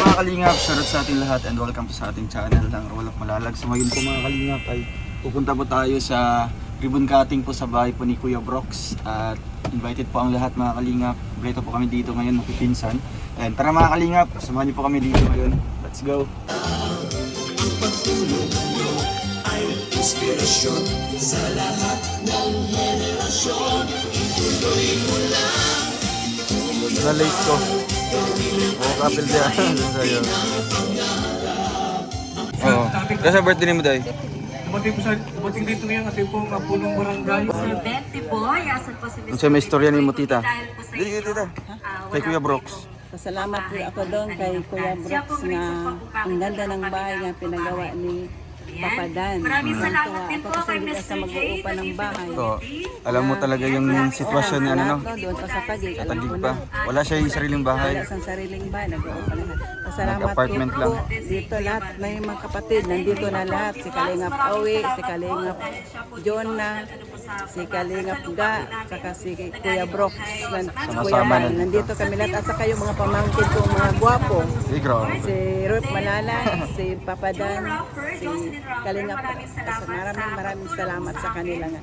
mga kalingap, shoutout sa ating lahat and welcome po sa ating channel ng Rolak Malalag. So ngayon po mga kalingap ay pupunta po tayo sa ribbon cutting po sa bahay po ni Kuya Brox. At invited po ang lahat mga kalingap. Kompleto po kami dito ngayon, magpipinsan. And tara mga kalingap, samahan niyo po kami dito ngayon. Let's go! Ay inspirasyon sa lahat ng henerasyon. Ituloy mo lang. Na-late ko. Oo, kapil diyan. Sa'yo. Oo. Kasi birthday mo, Day. Dumating dito ngayon ating pong punong barangay. Sir Betty po, yasan po si Mr. Ano may istorya ni mo, tita? Dahil po sa Dili, inyo, tita. Kay Kuya Brox. Pasalamat po ako doon kay Kuya Brox nga ang ganda ng bahay nga pinagawa ni Papa Dan. Maraming salamat din po Ako kay kasi hindi Mr. sa mag-uupa ng bahay. So, alam mo talaga yung sitwasyon niya, ano, no? Doon pa sa Taguig, alam Tagig ko pa. na. Wala siya yung sariling bahay. Wala sa sariling bahay, nag-uupa na. Pasalamat Nag-apartment po lang. dito lahat, may mga kapatid, nandito na lahat. Si Kalingap Awi, si Kalingap Jonah, si Kalingap Ga, saka si Kuya Brox, Kuya Sama-sama Bal. nandito. Nandito kami lahat, at saka yung mga pamangkin ko, mga gwapo. Hey, grabe. Si Ruth Malala, si Papa Dan, si Kalingap. Maraming salamat sa kanila nga.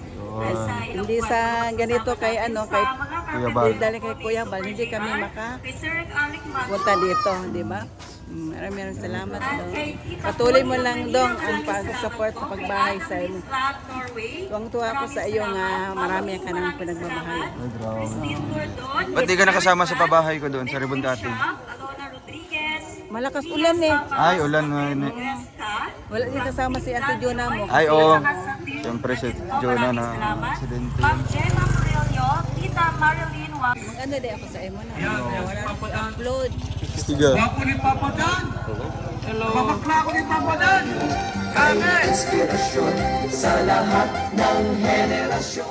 Hindi sa ganito kay Kuya Bal. dahil kay Kuya Bal, hindi kami makapunta dito, di ba? Maraming salamat dong. Patuloy mo lang dong ang pag-support sa pagbahay sa iyo. Tuwang-tuwa ako sa iyo nga marami ka nang pinagbabahay. Ay, grabe. Ba't di ka nakasama sa pabahay ko doon, sa ribbon cutting? Malakas ulan eh. Ay, ulan nga yun eh. Wala din kasama si Ate Jonah mo. Ay, oo. Siyempre si Jonah na aksidente. Ma'am Gemma Murillo, Tita Marilyn Wang. Maganda din ako sa iyo mo na. Wala upload. Tiga. Ako ni Papa Dan. Hello. Babakla ako ni Papa Dan. Ay inspirasyon sa lahat ng henerasyon.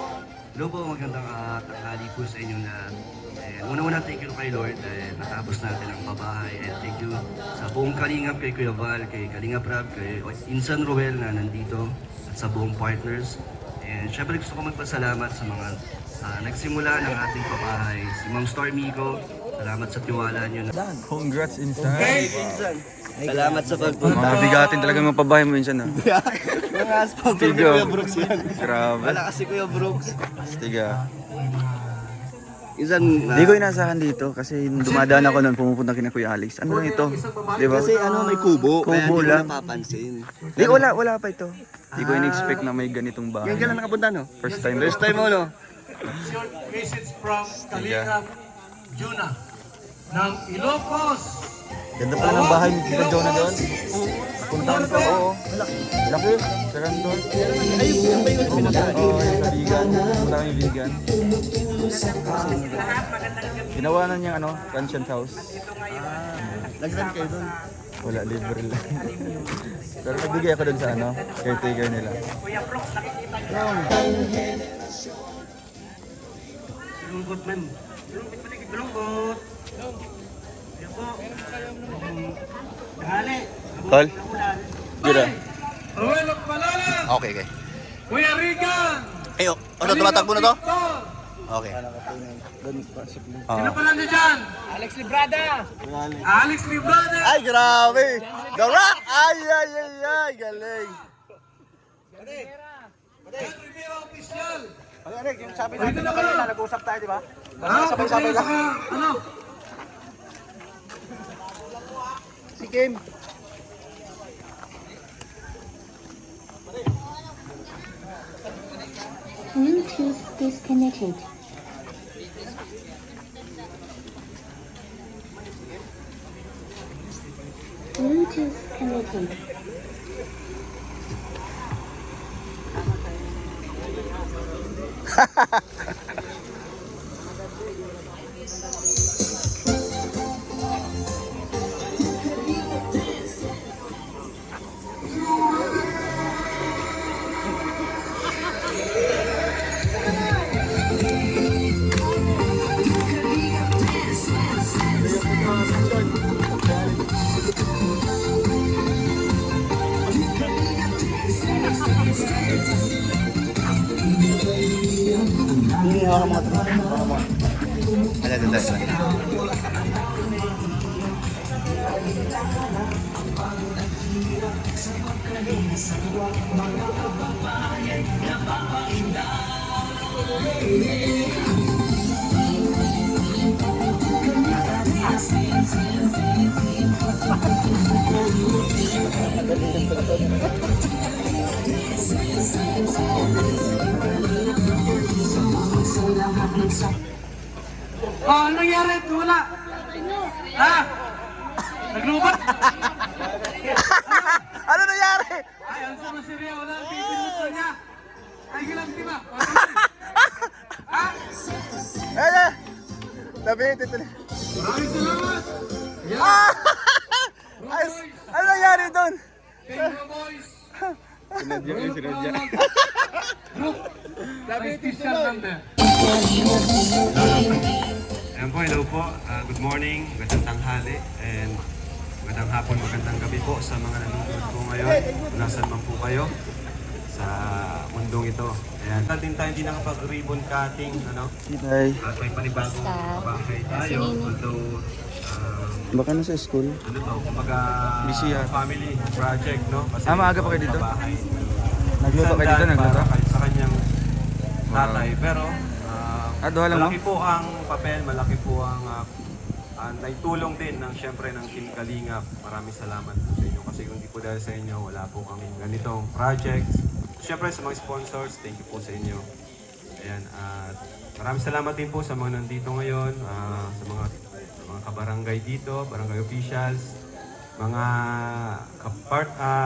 Hello po, magandang tanghali po sa inyo na una-una thank you kay Lord dahil natapos natin ang babahay and thank you sa buong Kalingap, kay Kuya Val, kay Kalingap Rab, kay Insan Roel na nandito at sa buong partners. And syempre gusto ko magpasalamat sa mga nagsimula ng ating babahay, si Ma'am Stormy ko. Salamat sa tiwala niyo. Congrats, Insan. Salamat sa pagpunta. Mga bigatin talaga yung pabahay mo, Insan. Mga sponsor ni Tiga. Kuya Brooks yan. Grabe. Wala kasi Kuya Brooks. Tiga. Insan, Hindi ko inasahan dito kasi nung dumadaan ako noon, pumupunta kina Kuya Alex. Ano lang ito? Di ba? kasi may kubo, kaya Kubo hindi ko lang. napapansin. Di, wala pa ito. Hindi ko in-expect na may ganitong bahay. Yan ka lang nakapunta, no? First time. First time mo, no? Short message from Kalingap Juna ng Ilocos. Ganda pala ng bahay ni Tita Jonah doon. Puntahan ko, oo. Laki, sarandol. Ay, yung ba yung pinagkaan? Oo, yung kaligan. Punta kami yung vegan. Ginawa na niyang pension house. Nag-run kayo doon. Wala, libre lang. Pero nagbigay ako doon sa caretaker nila. Lungkot, man. Lungkot. Tol? Gira. Roel of Malala. Okay. Kuya Regan. Ayo, tumatakbo na to? Okay. Sino pala niya dyan? Alex Librada. Ay, grabe! The Rock! Ay, galing! Jan Rivera Official. Yung sabi Dito na kayo. nag-usap tayo, di ba? Sabay-sabay lang. Ano? Si Kim. Bluetooth disconnected. Bluetooth connected. Ala, Oh, ano nangyari? Wala. Ha? Naglubat? Ano nangyari? Ay, ang sama si Ria. Wala ang pipinuto niya. Ay, gilang di ba? Ha? Ayan! Sabi, tituloy. Maraming salamat. Ah! Ay, ano nangyari doon? Thank you, boys. Sinadya ko, sinadya. Group. May special number. Ayan po, hello po. Good morning, magandang tanghali, and magandang hapon, magandang gabi po sa mga nanonood po ngayon. Nasaan man po kayo sa mundong ito. Ayan. Natin tayo hindi nakapag-ribbon cutting, ano? Tay, At may panibagong bahay tayo. Although, baka na sa school. ano to, kumbaga Busy yan. family project, no? Kasi Maaga pa kayo dito? bahay. Nagluto kayo dito, nagluto? Para sa kanyang tatay. Pero, Doha lang mo? malaki po ang papel, malaki po ang naitulong din ng siyempre ng Team Kalingap. Maraming salamat po sa inyo kasi kung hindi po dahil sa inyo, wala po kami ganitong project. Siyempre sa mga sponsors, thank you po sa inyo. Ayan, at maraming salamat din po sa mga nandito ngayon, sa mga kabarangay dito, barangay officials, mga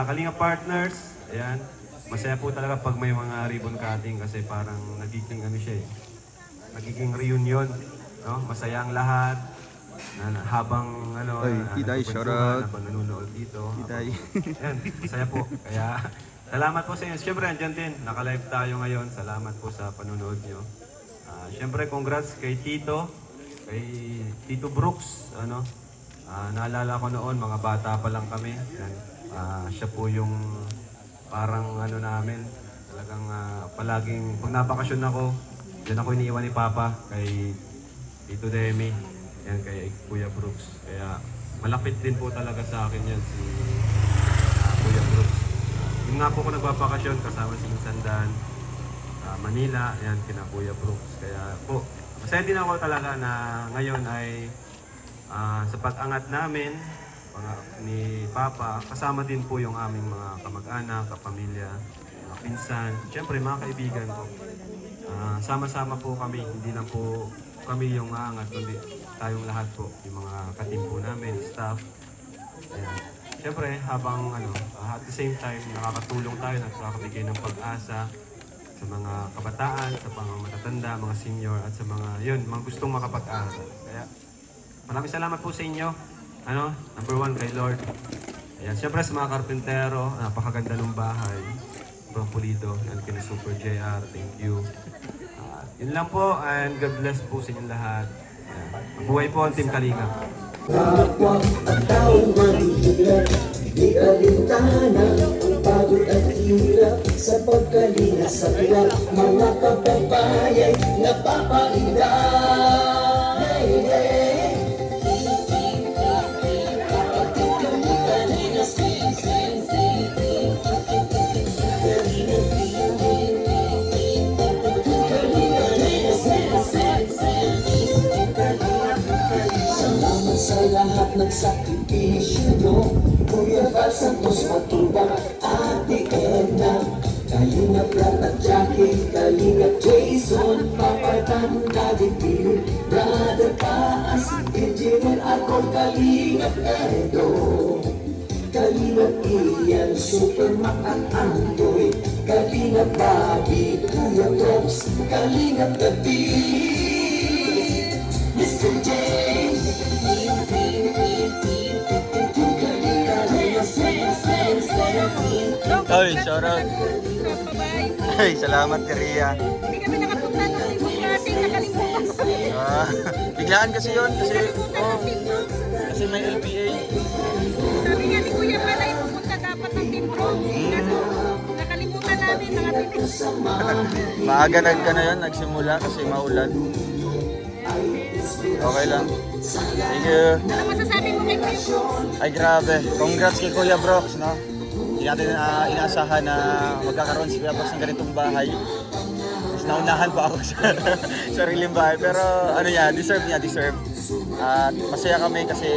Kalingap partners. Ayan, masaya po talaga pag may mga ribbon cutting kasi parang nagiging ano siya eh. Nagiging reunion, no? Masaya ang lahat. Habang ano, Ay, Iday, shout out. habang nanonood dito. Iday. Yan, masaya po. Kaya salamat po sa inyo. Siyempre, andyan din. Naka-live tayo ngayon. Salamat po sa panonood nyo. Siyempre, congrats kay Tito. Kay Tito Brooks. Ano? Naalala ko noon, mga bata pa lang kami. Yan. Siya po yung parang ano namin. Talagang palaging, pag napakasyon ako, diyan ako iniiwan ni Papa kay Tito Demi, yan kay Kuya Brooks. Kaya malapit din po talaga sa akin yan si Kuya Brooks. Yung nga po ko nagbabakasyon kasama si Sandan, Manila, yan kina Kuya Brooks. Kaya po, masaya din ako talaga na ngayon ay sa pag-angat namin ni Papa, kasama din po yung aming mga kamag-anak, kapamilya, mga pinsan, siyempre mga kaibigan ko. Sama-sama po kami, hindi lang po kami yung aangat, kundi tayong lahat po, yung mga katim po namin, staff. Ayan. Siyempre, habang at the same time, nakakatulong tayo, nakakabigay ng pag-asa sa mga kabataan, sa mga matatanda, mga senior, at sa mga, mga gustong makapag-aral. Kaya, maraming salamat po sa inyo. Number one kay Lord. Ayan, siyempre sa mga karpentero, napakaganda ng bahay. Sobrang pulido. Yan kina Super JR. Thank you. Yun lang po and God bless po sa inyong lahat. Mabuhay po ang Team Kalingap. Kapwa at taong mahihirap, di alintana ang pagod at hirap sa pagkalinga sa tuwa, mga kababayan napapainda. Hey, hey. Salamat sa lahat ng sakripisyo nyo, Kuya Val Santos Matubang, Ate Edna, Kalingap Rat at Jackie, Kalingap Jason, Papartan, Daddy Philip, Brother Paas, Engineer Akol, Kalingap Edo, Kalingap Ian, Supermac at Andoy, Kalingap Bobby, Kuya Props, Kalingap David, Mr. J. Ay, shout out. Ay, salamat kay Ria. Hindi kami nakapunta ng ribbon cutting, nakalimutan ko. Biglaan kasi yun, kasi may LPA. Sabi nga ni Kuya Palay, pupunta dapat ng Team Brooks. Kaso, nakalimutan namin, Maaga na yun, nagsimula kasi maulan. Okay lang. Thank you. Ano masasabi mo kay Kuya Brooks? Ay grabe. Congrats kay Kuya Brooks, no? Hindi natin inaasahan na magkakaroon si Kuya Brooks ng ganitong bahay. Mas naunahan pa ako sa sariling bahay. Pero ano niya, deserve. At masaya kami kasi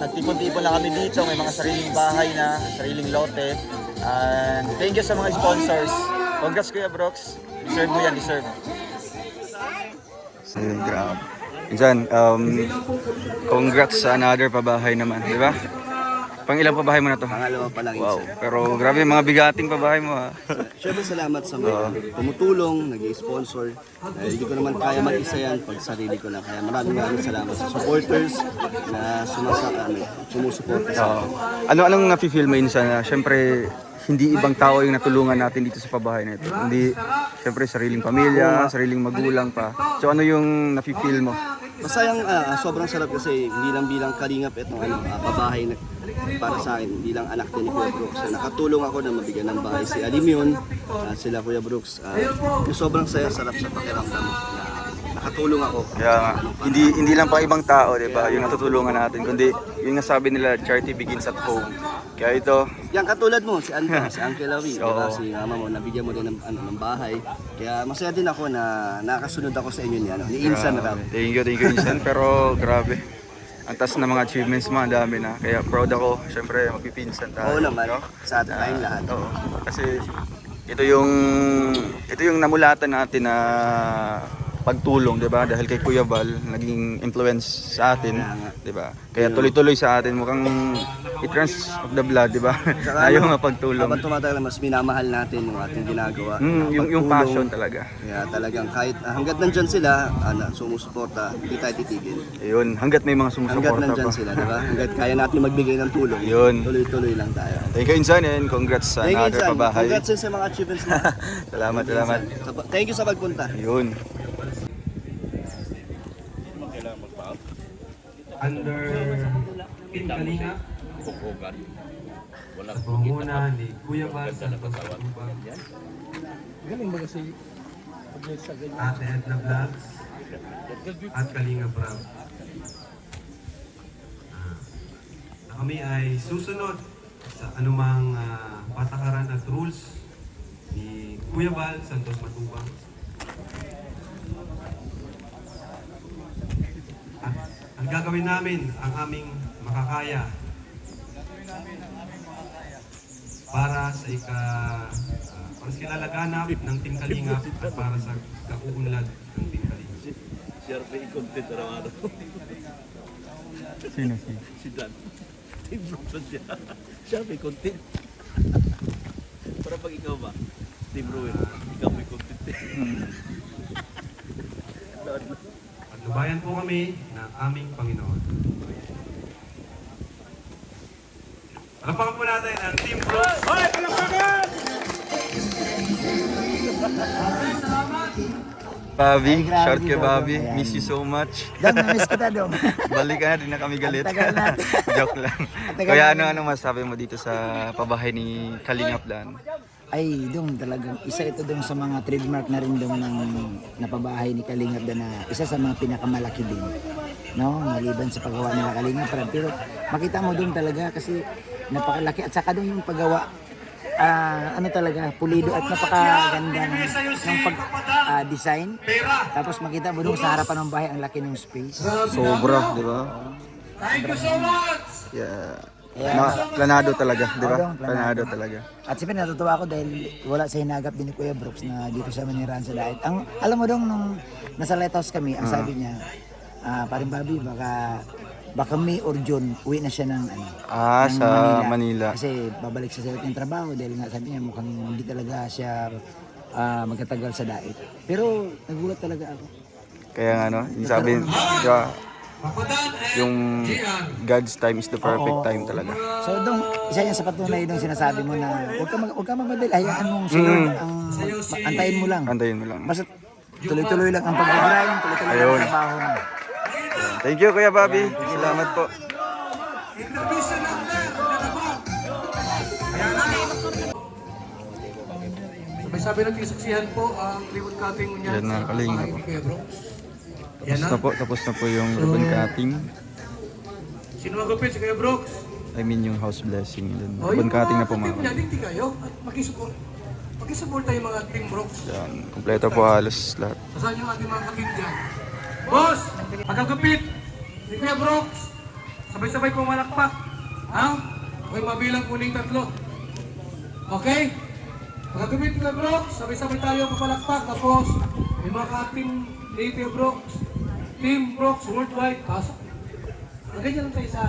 nagtipon-tipon lang kami dito. May mga sariling bahay na, sariling lote. And thank you sa mga sponsors. Congrats Kuya Brooks. Deserve mo yan, deserve. So yun, grabe. Diyan, congrats sa another pabahay naman, di ba? Pang ilang pabahay mo na to? Pangalawa pa lang Wow, pero grabe mga bigating pabahay mo ha. Siyempre salamat sa mga tumutulong, nag-sponsor. Hindi ko naman kaya mag-isa yan pag sarili ko lang. Kaya maraming salamat sa supporters na sumusuporta sa akin. Anong nafe-feel mo minsan na siyempre hindi ibang tao yung natulungan natin dito sa pabahay na ito. Hindi, siyempre sariling pamilya, sariling magulang pa. So ano yung nafe-feel mo? Masayang sobrang sarap kasi hindi lang bilang kalingap itong pabahay na para sa akin, hindi lang anak din ni Kuya Brooks. So, nakatulong ako na mabigyan ng bahay si Alimyon, sila Kuya Brooks. Sobrang sarap sa pakiramdam na nakatulong ako. Kaya hindi lang pa ibang tao, 'di ba? Yung natutulungan natin, kundi yung nasabi nila, charity begins at home. Kaya ito, Yan katulad mo, si Uncle Lawi, diba? Si mama mo, nabigyan mo din ng bahay. Kaya masaya din ako na nakasunod ako sa inyo ni Insan Rab. thank you Insan. Pero grabe, ang taas na mga achievements mo, ang dami na. Kaya proud ako, syempre magpipinsan tayo. Oo naman, no? sa atin tayong lahat. Oo. Kasi ito yung namulatan natin na pagtulong, 'di ba? Dahil kay Kuya Val naging influence sa atin, 'di ba? Kaya tuloy-tuloy sa atin, mukhang it runs of the blood, 'di ba? Ayaw mapagtulong. Habang tumatagal, mas minamahal natin yung ating ginagawa. Yung passion talaga. Kaya talagang kahit hanggat nandyan sila, sumusuporta, hindi tayo titigil. Ayun, hangga't may mga Hanggat sumusuporta nandyan pa. sila, diba? Hanggat kaya natin magbigay ng tulong, Yun. tuloy-tuloy lang tayo. Thank you Insan and congrats sa Thank you, another Insan. pabahay. Congrats sa mga achievements mo. Salamat. Thank you sa pagpunta. Ayun. Under Pinkalina. Sa panguna ni Kuya Val Santos Matubang. Ate Edna Vlogs at Kalinga Brab. Na kami ay susunod sa anumang patakaran at rules ni Kuya Val Santos Matubang. At ang gagawin namin ang aming makakaya para sa para sa kinalaganap ng Team Kalingap at para sa kauunlad ng Team Kalingap. Share pa i-content araw-araw. Sino? Si Dan. Team Brooks siya. Share pa i-content. Para pag ikaw ba, Team Ruel, ikaw may content. Patnubayan po kami ng aming Panginoon. Palapakan po natin ang Team Brooks. Hoy! Palapakan! Bobby, shout kay Bobby. Miss you so much. Dong, na-miss kita, Dong. Balik ka na, di na kami galit. Ang tagal natin. Joke lang. tagal Kaya natin. ano masasabi mo dito sa pabahay ni Kalingap Dan? Ay, Dong, talagang isa ito dong sa mga trademark na rin dong ng napabahay ni Kalingap na isa sa mga pinakamalaki din. No, maliban sa paggawa nila Kalingap Rab. Pero makita mo dong talaga kasi napakalaki at saka dong yung paggawa ano talaga, pulido at napakaganda ng pag-design. Tapos makita mo dong sa harapan ng bahay ang laki ng space. Sobra, di ba? Thank you so much! Yeah. Kaya, Planado talaga, di ba? Oo, dong, Planado talaga. At siyempre natutuwa ako dahil wala sa hinagap din ni Kuya Brooks na dito sa Manirahan sa Daet. Alam mo dong nung nasa lighthouse kami, ang sabi niya, paring Bobby, baka May or June, uwi na siya ng Sa Manila. Kasi babalik siya sa ulit ng trabaho dahil nga sabi niya mukhang hindi talaga siya magtatagal sa Daet. Pero nagulat talaga ako. Kaya nga no, yung sabi, diba, yung God's time is the perfect time talaga. So dong, isa yan sa patunay dong sinasabi mo na huwag ka magmadali, hayaan mong si Lord ang antayin mo lang. Antayin mo lang. Basta tuloy-tuloy lang ang pag-grind, tuloy-tuloy lang ang trabaho mo. Thank you Kuya Bobby. Salamat po. Sabay-sabay natin saksihan po ang ribbon cutting niya. Yan na, Kalingap. Kuya Brooks. Yan na. Tapos na po yung ribbon cutting. Sino magupit? Si Kuya Brooks. I mean yung house blessing. Then, O, ribbon yung cutting na mga po ka-team mga niya, hindi kayo. At makisupport. Makisupport tayo mga Team Brooks. Yan, kompleto po halos lahat. Saan yung ating mga ka-team dyan? Boss! Pagkagupit! Si Kuya Brooks! Sabay-sabay pong malakpak. Ha? Okay, mabilang kuning 3. Okay? Pagkagupit Kuya Brooks, sabay-sabay tayo papalakpak. Tapos, yung mga ka-team ni Kuya Brooks, Team Brooks Worldwide, pasok. Ganyan lang tayo sa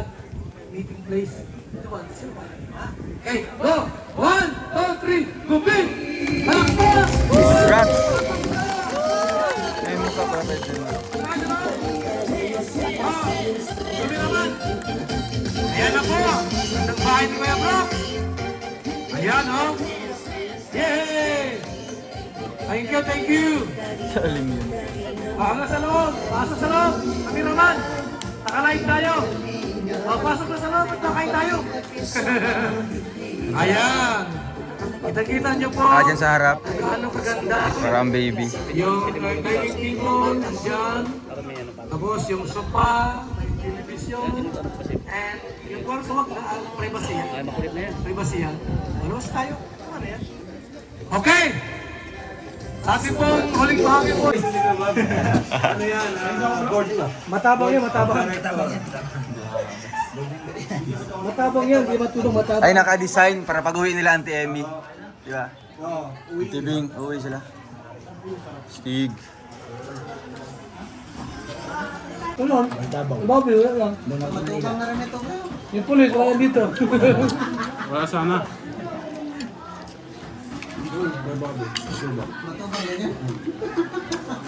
meeting place. Ito ba? Sino ba? Ha? Okay, go! 1, 2, 3, gupit! Palakpak! Run! Ay, mukha pa tayo dyan. Sabi naman! Ayan na po! Ang bahay ni Kuya Brooks! Ayan, oh! Yay! Thank you, thank you! Saling yun. Hanggang sa loob! Pasok sa loob! Kami naman! Nakalive tayo! Pasok na sa loob at nakain tayo! Ayan! Kita-kita niyo po! Dyan sa harap. Gaano kaganda! Parang baby. Yung dining table, nandyan. Tapos yung sofa, may television. And yung kwarto, wag na, privacy yan. Ay, makulit na yan. Privacy yan. Maluwas tayo. Ano yan? Okay! Sa ating pong huling bahagi po. Ano yan? Matabang yan, matabang. Matabang yan, di matulong matabang. Ay, naka-design para pag-uwi nila Auntie Emmy. Di ba? Auntie Bing, uwi sila. Stig. Tulong. Babi, wala lang. Yung pulis, wala dito. Wala sana.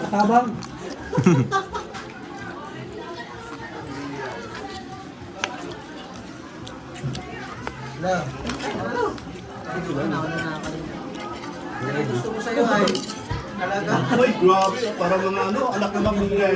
Matabang. Ay, grabe. Parang mga anak na mga